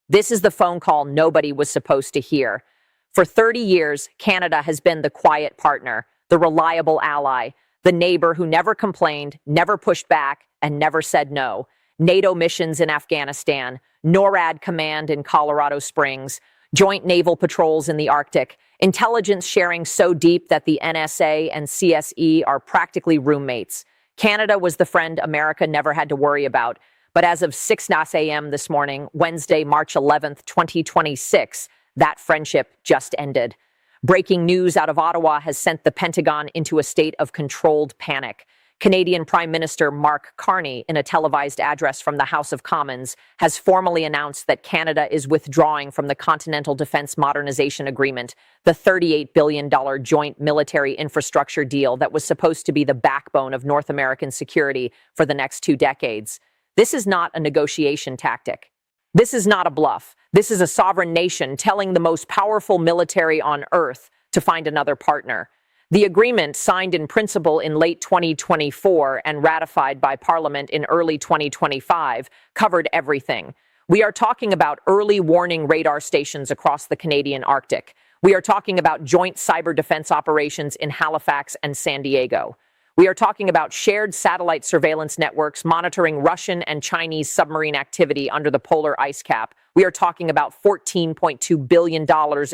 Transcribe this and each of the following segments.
This is the phone call nobody was supposed to hear. For 30 years, Canada has been the quiet partner, the reliable ally, the neighbor who never complained, never pushed back, and never said no. NATO missions in Afghanistan, NORAD command in Colorado Springs, joint naval patrols in the Arctic, intelligence sharing so deep that the NSA and CSE are practically roommates. Canada was the friend America never had to worry about. But as of 6 a.m. this morning, Wednesday, March 11th, 2026, that friendship just ended. Breaking news out of Ottawa has sent the Pentagon into a state of controlled panic. Canadian Prime Minister Mark Carney, in a televised address from the House of Commons, has formally announced that Canada is withdrawing from the Continental Defence Modernization Agreement, the $38 billion joint military infrastructure deal that was supposed to be the backbone of North American security for the next 2 decades. This is not a negotiation tactic. This is not a bluff. This is a sovereign nation telling the most powerful military on Earth to find another partner. The agreement, signed in principle in late 2024 and ratified by Parliament in early 2025, covered everything. We are talking about early warning radar stations across the Canadian Arctic. We are talking about joint cyber defense operations in Halifax and San Diego. We are talking about shared satellite surveillance networks monitoring Russian and Chinese submarine activity under the polar ice cap. We are talking about $14.2 billion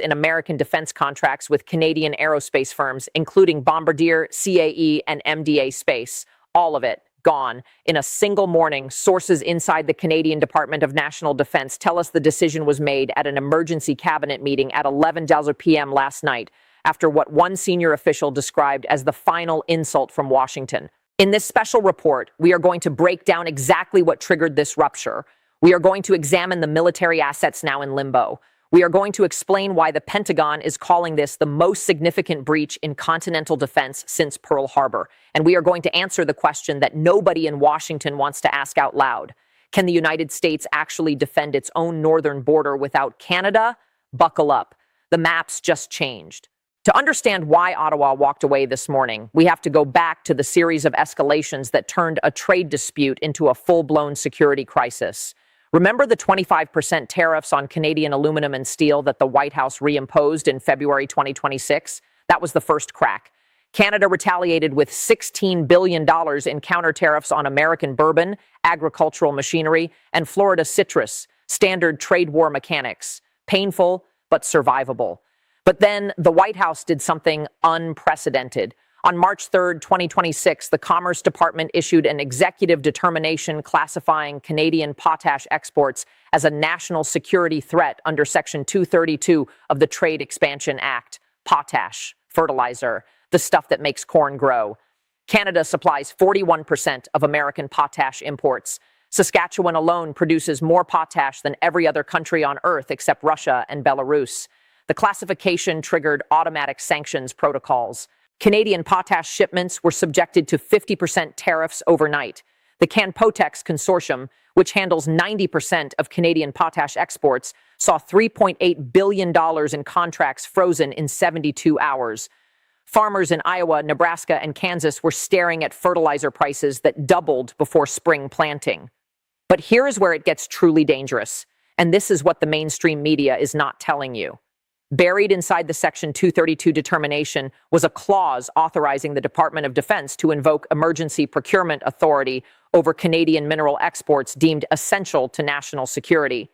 in American defense contracts with Canadian aerospace firms, including Bombardier, CAE, and MDA Space. All of it gone. In a single morning, sources inside the Canadian Department of National Defense tell us the decision was made at an emergency cabinet meeting at 11 p.m. last night, after what one senior official described as the final insult from Washington. In this special report, we are going to break down exactly what triggered this rupture. We are going to examine the military assets now in limbo. We are going to explain why the Pentagon is calling this the most significant breach in continental defense since Pearl Harbor. And we are going to answer the question that nobody in Washington wants to ask out loud. Can the United States actually defend its own northern border without Canada? Buckle up. The maps just changed. To understand why Ottawa walked away this morning, we have to go back to the series of escalations that turned a trade dispute into a full-blown security crisis. Remember the 25% tariffs on Canadian aluminum and steel that the White House reimposed in February 2026? That was the first crack. Canada retaliated with $16 billion in counter tariffs on American bourbon, agricultural machinery, and Florida citrus, standard trade war mechanics. Painful, but survivable. But then the White House did something unprecedented. On March 3rd, 2026, the Commerce Department issued an executive determination classifying Canadian potash exports as a national security threat under Section 232 of the Trade Expansion Act. Potash, fertilizer, the stuff that makes corn grow. Canada supplies 41% of American potash imports. Saskatchewan alone produces more potash than every other country on Earth except Russia and Belarus. The classification triggered automatic sanctions protocols. Canadian potash shipments were subjected to 50% tariffs overnight. The Canpotex Consortium, which handles 90% of Canadian potash exports, saw $3.8 billion in contracts frozen in 72 hours. Farmers in Iowa, Nebraska, and Kansas were staring at fertilizer prices that doubled before spring planting. But here is where it gets truly dangerous, and this is what the mainstream media is not telling you. Buried inside the Section 232 determination was a clause authorizing the Department of Defense to invoke emergency procurement authority over Canadian mineral exports deemed essential to national security.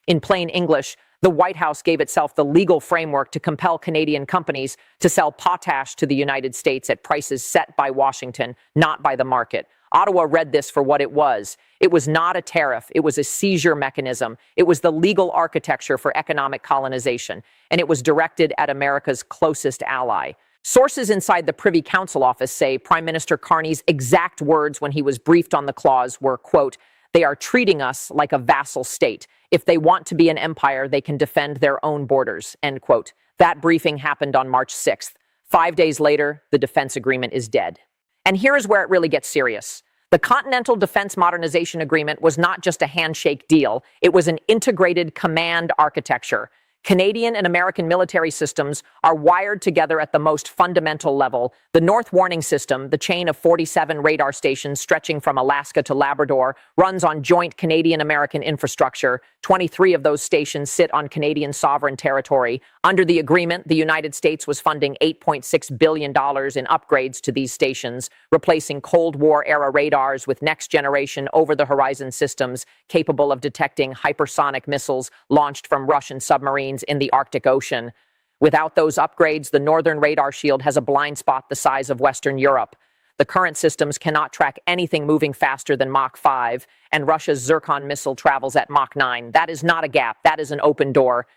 In plain English, the White House gave itself the legal framework to compel Canadian companies to sell potash to the United States at prices set by Washington, not by the market. Ottawa read this for what it was. It was not a tariff. It was a seizure mechanism. It was the legal architecture for economic colonization, and it was directed at America's closest ally. Sources inside the Privy Council office say Prime Minister Carney's exact words when he was briefed on the clause were, quote, "They are treating us like a vassal state. If they want to be an empire, they can defend their own borders," end quote. That briefing happened on March 6th. 5 days later, the defense agreement is dead. And here is where it really gets serious. The Continental Defense Modernization Agreement was not just a handshake deal. It was an integrated command architecture. Canadian and American military systems are wired together at the most fundamental level. The North Warning System, the chain of 47 radar stations stretching from Alaska to Labrador, runs on joint Canadian-American infrastructure. 23 of those stations sit on Canadian sovereign territory. Under the agreement, the United States was funding $8.6 billion in upgrades to these stations, replacing Cold War-era radars with next-generation over-the-horizon systems capable of detecting hypersonic missiles launched from Russian submarines in the Arctic Ocean. Without those upgrades, the Northern Radar Shield has a blind spot the size of Western Europe. The current systems cannot track anything moving faster than Mach 5, and Russia's Zircon missile travels at Mach 9. That is not a gap, that is an open door.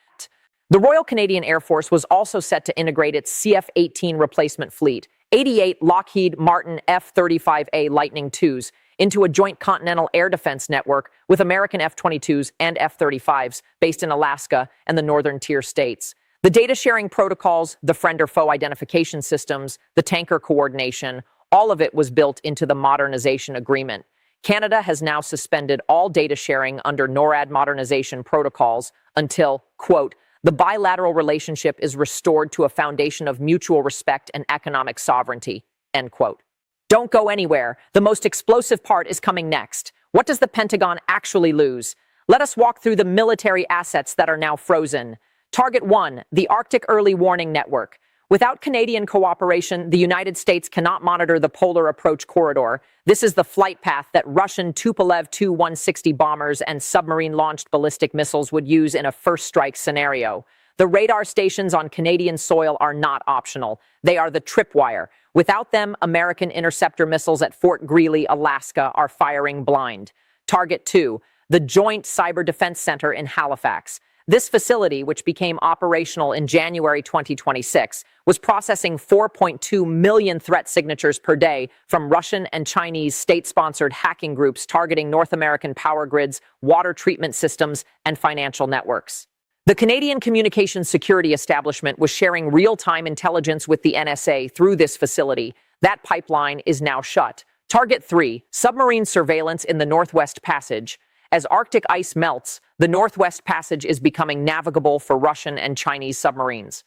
The Royal Canadian Air Force was also set to integrate its CF-18 replacement fleet, 88 Lockheed Martin F-35A Lightning IIs, into a joint continental air defense network with American F-22s and F-35s based in Alaska and the northern tier states. The data sharing protocols, the friend or foe identification systems, the tanker coordination, all of it was built into the modernization agreement. Canada has now suspended all data sharing under NORAD modernization protocols until, quote, the bilateral relationship is restored to a foundation of mutual respect and economic sovereignty, end quote. Don't go anywhere. The most explosive part is coming next. What does the Pentagon actually lose? Let us walk through the military assets that are now frozen. Target 1, the Arctic Early Warning Network. Without Canadian cooperation, the United States cannot monitor the Polar Approach Corridor. This is the flight path that Russian Tupolev Tu-160 bombers and submarine-launched ballistic missiles would use in a first strike scenario. The radar stations on Canadian soil are not optional. They are the tripwire. Without them, American interceptor missiles at Fort Greely, Alaska, are firing blind. Target 2, the Joint Cyber Defense Center in Halifax. This facility, which became operational in January 2026, was processing 4.2 million threat signatures per day from Russian and Chinese state-sponsored hacking groups targeting North American power grids, water treatment systems, and financial networks. The Canadian Communications Security Establishment was sharing real-time intelligence with the NSA through this facility. That pipeline is now shut. Target 3, submarine surveillance in the Northwest Passage. As Arctic ice melts, the Northwest Passage is becoming navigable for Russian and Chinese submarines.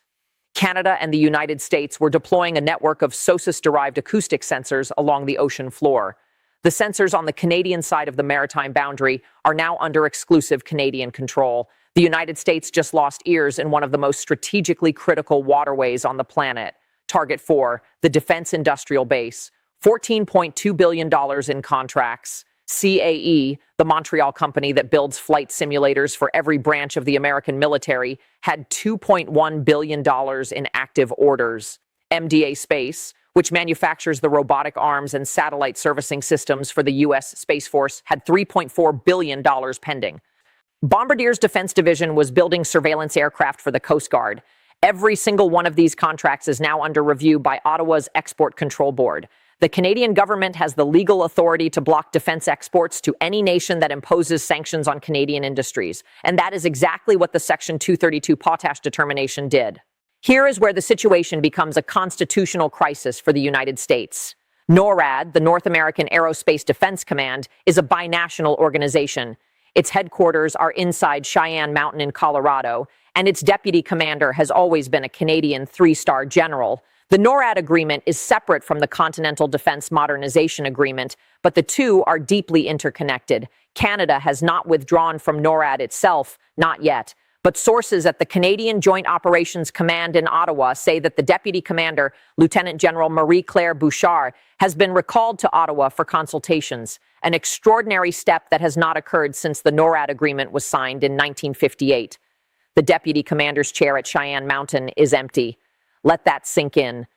Canada and the United States were deploying a network of SOSUS-derived acoustic sensors along the ocean floor. The sensors on the Canadian side of the maritime boundary are now under exclusive Canadian control. The United States just lost ears in one of the most strategically critical waterways on the planet. Target 4, the Defense Industrial Base. $14.2 billion in contracts. CAE, the Montreal company that builds flight simulators for every branch of the American military, had $2.1 billion in active orders. MDA Space, which manufactures the robotic arms and satellite servicing systems for the U.S. Space Force, had $3.4 billion pending. Bombardier's Defense Division was building surveillance aircraft for the Coast Guard. Every single one of these contracts is now under review by Ottawa's Export Control Board. The Canadian government has the legal authority to block defense exports to any nation that imposes sanctions on Canadian industries, and that is exactly what the Section 232 Potash Determination did. Here is where the situation becomes a constitutional crisis for the United States. NORAD, the North American Aerospace Defense Command, is a binational organization. Its headquarters are inside Cheyenne Mountain in Colorado, and its deputy commander has always been a Canadian three-star general. The NORAD agreement is separate from the Continental Defense Modernization Agreement, but the two are deeply interconnected. Canada has not withdrawn from NORAD itself, not yet. But sources at the Canadian Joint Operations Command in Ottawa say that the Deputy Commander, Lieutenant General Marie-Claire Bouchard, has been recalled to Ottawa for consultations, an extraordinary step that has not occurred since the NORAD agreement was signed in 1958. The Deputy Commander's chair at Cheyenne Mountain is empty. Let that sink in.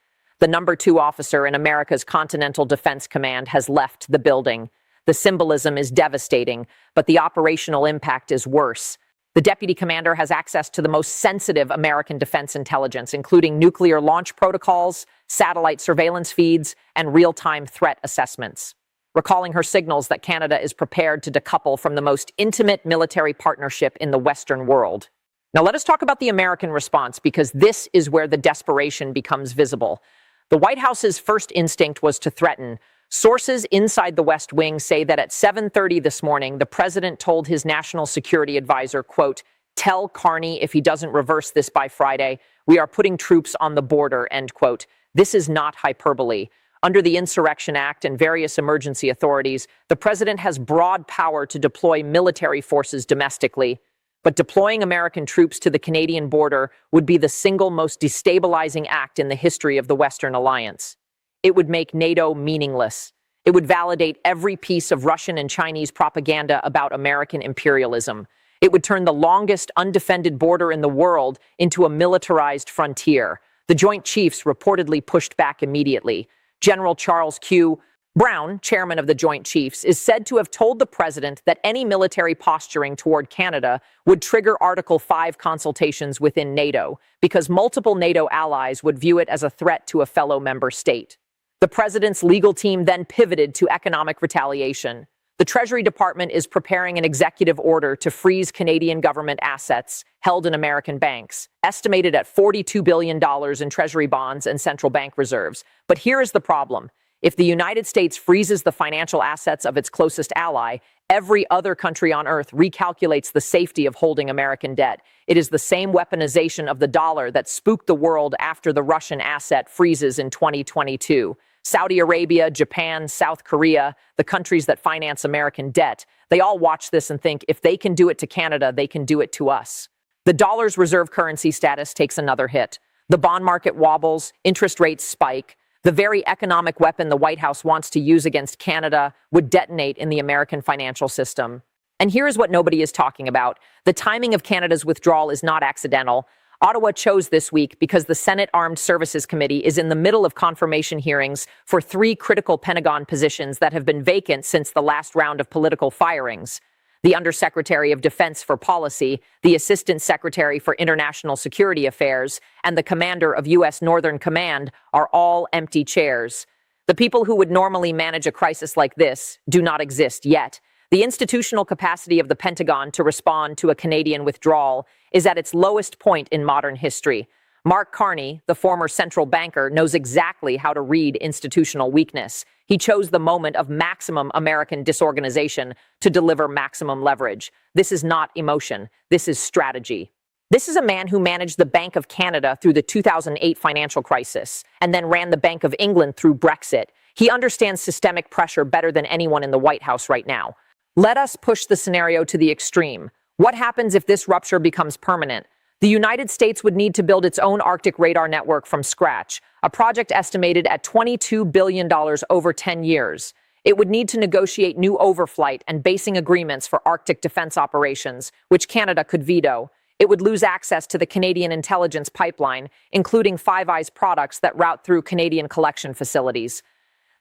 The number 2 officer in America's Continental Defense Command has left the building. The symbolism is devastating, but the operational impact is worse. The deputy commander has access to the most sensitive American defense intelligence, including nuclear launch protocols, satellite surveillance feeds, and real-time threat assessments. Recalling her signals that Canada is prepared to decouple from the most intimate military partnership in the Western world. Now let us talk about the American response, because this is where the desperation becomes visible. The White House's first instinct was to threaten. Sources inside the West Wing say that at 7:30 this morning, the president told his national security advisor, quote, Tell Carney if he doesn't reverse this by Friday, we are putting troops on the border, end quote. This is not hyperbole. Under the Insurrection Act and various emergency authorities, the president has broad power to deploy military forces domestically. But deploying American troops to the Canadian border would be the single most destabilizing act in the history of the Western Alliance. It would make NATO meaningless. It would validate every piece of Russian and Chinese propaganda about American imperialism. It would turn the longest undefended border in the world into a militarized frontier. The Joint Chiefs reportedly pushed back immediately. General Charles Q. Brown, chairman of the Joint Chiefs, is said to have told the president that any military posturing toward Canada would trigger Article 5 consultations within NATO, because multiple NATO allies would view it as a threat to a fellow member state. The president's legal team then pivoted to economic retaliation. The Treasury Department is preparing an executive order to freeze Canadian government assets held in American banks, estimated at $42 billion in Treasury bonds and central bank reserves. But here is the problem. If the United States freezes the financial assets of its closest ally, every other country on earth recalculates the safety of holding American debt. It is the same weaponization of the dollar that spooked the world after the Russian asset freezes in 2022. Saudi Arabia, Japan, South Korea, the countries that finance American debt, they all watch this and think if they can do it to Canada, they can do it to us. The dollar's reserve currency status takes another hit. The bond market wobbles, interest rates spike. The very economic weapon the White House wants to use against Canada would detonate in the American financial system. And here is what nobody is talking about. The timing of Canada's withdrawal is not accidental. Ottawa chose this week because the Senate Armed Services Committee is in the middle of confirmation hearings for 3 critical Pentagon positions that have been vacant since the last round of political firings. The Undersecretary of Defense for Policy, the Assistant Secretary for International Security Affairs, and the Commander of U.S. Northern Command are all empty chairs. The people who would normally manage a crisis like this do not exist yet. The institutional capacity of the Pentagon to respond to a Canadian withdrawal is at its lowest point in modern history. Mark Carney, the former central banker, knows exactly how to read institutional weakness. He chose the moment of maximum American disorganization to deliver maximum leverage. This is not emotion. This is strategy. This is a man who managed the Bank of Canada through the 2008 financial crisis and then ran the Bank of England through Brexit. He understands systemic pressure better than anyone in the White House right now. Let us push the scenario to the extreme. What happens if this rupture becomes permanent? The United States would need to build its own Arctic radar network from scratch, a project estimated at $22 billion over 10 years. It would need to negotiate new overflight and basing agreements for Arctic defense operations, which Canada could veto. It would lose access to the Canadian intelligence pipeline, including Five Eyes products that route through Canadian collection facilities.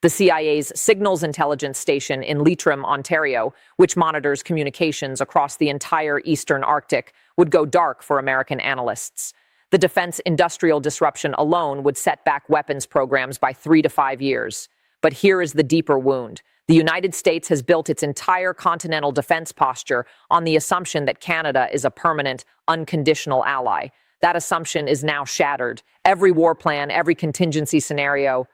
The CIA's Signals Intelligence Station in Leitrim, Ontario, which monitors communications across the entire eastern Arctic, would go dark for American analysts. The defense industrial disruption alone would set back weapons programs by 3 to 5 years. But here is the deeper wound. The United States has built its entire continental defense posture on the assumption that Canada is a permanent, unconditional ally. That assumption is now shattered. Every war plan, every contingency scenario,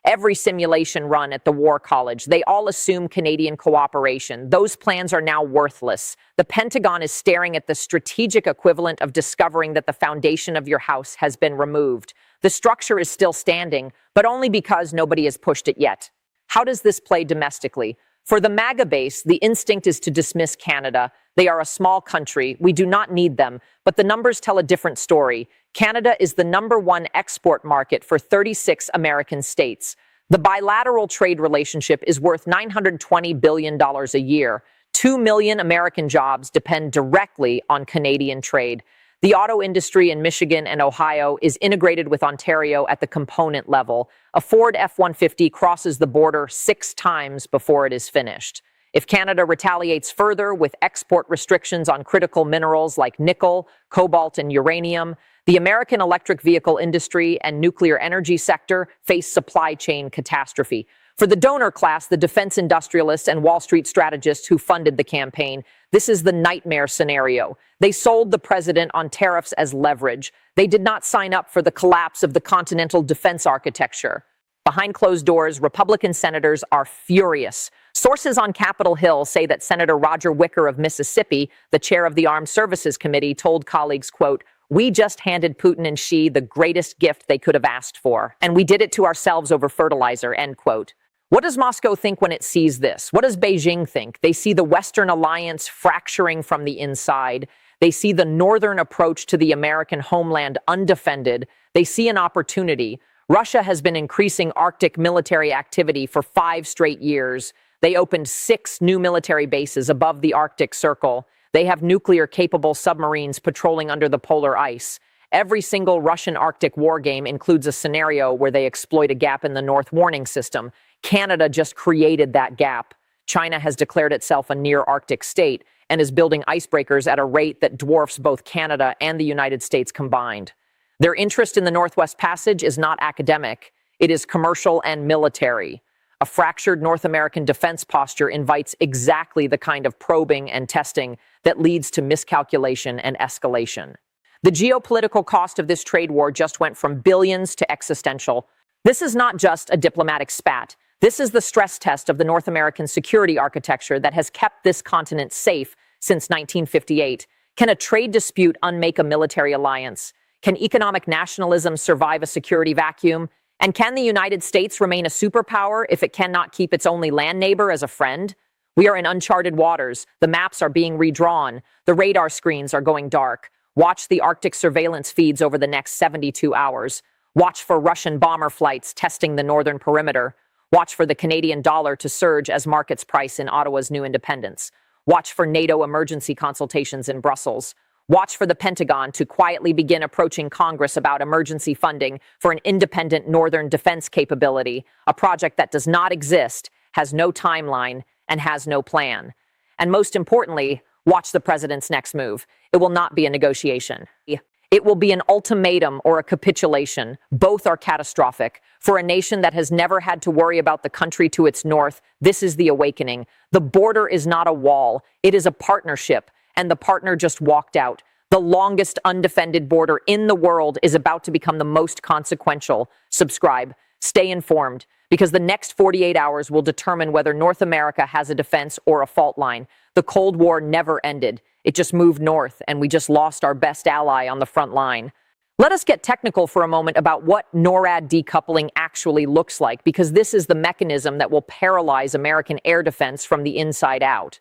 every simulation run at the War College, they all assume Canadian cooperation. Those plans are now worthless. The Pentagon is staring at the strategic equivalent of discovering that the foundation of your house has been removed. The structure is still standing, but only because nobody has pushed it yet. How does this play domestically? For the MAGA base, the instinct is to dismiss Canada. They are a small country. We do not need them. But the numbers tell a different story. Canada is the #1 export market for 36 American states. The bilateral trade relationship is worth $920 billion a year. 2 million American jobs depend directly on Canadian trade. The auto industry in Michigan and Ohio is integrated with Ontario at the component level. A Ford F-150 crosses the border 6 times before it is finished. If Canada retaliates further with export restrictions on critical minerals like nickel, cobalt, and uranium, the American electric vehicle industry and nuclear energy sector face supply chain catastrophe. For the donor class, the defense industrialists and Wall Street strategists who funded the campaign, this is the nightmare scenario. They sold the president on tariffs as leverage. They did not sign up for the collapse of the continental defense architecture. Behind closed doors, Republican senators are furious. Sources on Capitol Hill say that Senator Roger Wicker of Mississippi, the chair of the Armed Services Committee, told colleagues, quote, "We just handed Putin and Xi the greatest gift they could have asked for, and we did it to ourselves over fertilizer," end quote. What does Moscow think when it sees this? What does Beijing think? They see the Western alliance fracturing from the inside. They see the northern approach to the American homeland undefended. They see an opportunity. Russia has been increasing Arctic military activity for 5 straight years. They opened 6 new military bases above the Arctic Circle. They have nuclear-capable submarines patrolling under the polar ice. Every single Russian Arctic war game includes a scenario where they exploit a gap in the North Warning System. Canada just created that gap. China has declared itself a near-Arctic state and is building icebreakers at a rate that dwarfs both Canada and the United States combined. Their interest in the Northwest Passage is not academic. It is commercial and military. A fractured North American defense posture invites exactly the kind of probing and testing that leads to miscalculation and escalation. The geopolitical cost of this trade war just went from billions to existential. This is not just a diplomatic spat. This is the stress test of the North American security architecture that has kept this continent safe since 1958. Can a trade dispute unmake a military alliance? Can economic nationalism survive a security vacuum? And can the United States remain a superpower if it cannot keep its only land neighbor as a friend? We are in uncharted waters. The maps are being redrawn. The radar screens are going dark. Watch the Arctic surveillance feeds over the next 72 hours. Watch for Russian bomber flights testing the northern perimeter. Watch for the Canadian dollar to surge as markets price in Ottawa's new independence. Watch for NATO emergency consultations in Brussels. Watch for the Pentagon to quietly begin approaching Congress about emergency funding for an independent northern defense capability, a project that does not exist, has no timeline, and has no plan. And most importantly, watch the president's next move. It will not be a negotiation. It will be an ultimatum or a capitulation. Both are catastrophic. For a nation that has never had to worry about the country to its north, this is the awakening. The border is not a wall. It is a partnership. And the partner just walked out. The longest undefended border in the world is about to become the most consequential. Subscribe. Stay informed, because the next 48 hours will determine whether North America has a defense or a fault line. The Cold War never ended. It just moved north, and we just lost our best ally on the front line. Let us get technical for a moment about what NORAD decoupling actually looks like, because this is the mechanism that will paralyze American air defense from the inside out.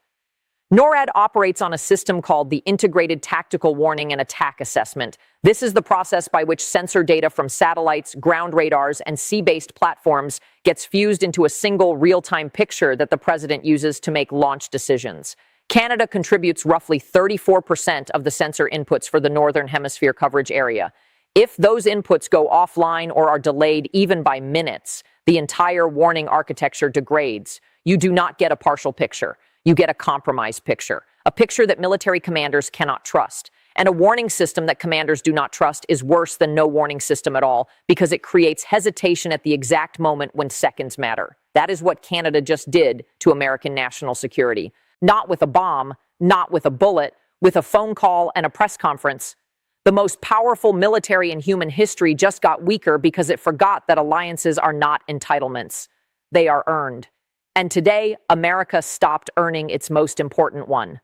NORAD operates on a system called the Integrated Tactical Warning and Attack Assessment. This is the process by which sensor data from satellites, ground radars, and sea-based platforms gets fused into a single real-time picture that the president uses to make launch decisions. Canada contributes roughly 34% of the sensor inputs for the Northern Hemisphere coverage area. If those inputs go offline or are delayed even by minutes, the entire warning architecture degrades. You do not get a partial picture. You get a compromised picture, a picture that military commanders cannot trust. And a warning system that commanders do not trust is worse than no warning system at all, because it creates hesitation at the exact moment when seconds matter. That is what Canada just did to American national security. Not with a bomb, not with a bullet, with a phone call and a press conference. The most powerful military in human history just got weaker because it forgot that alliances are not entitlements. They are earned. And today, America stopped earning its most important one.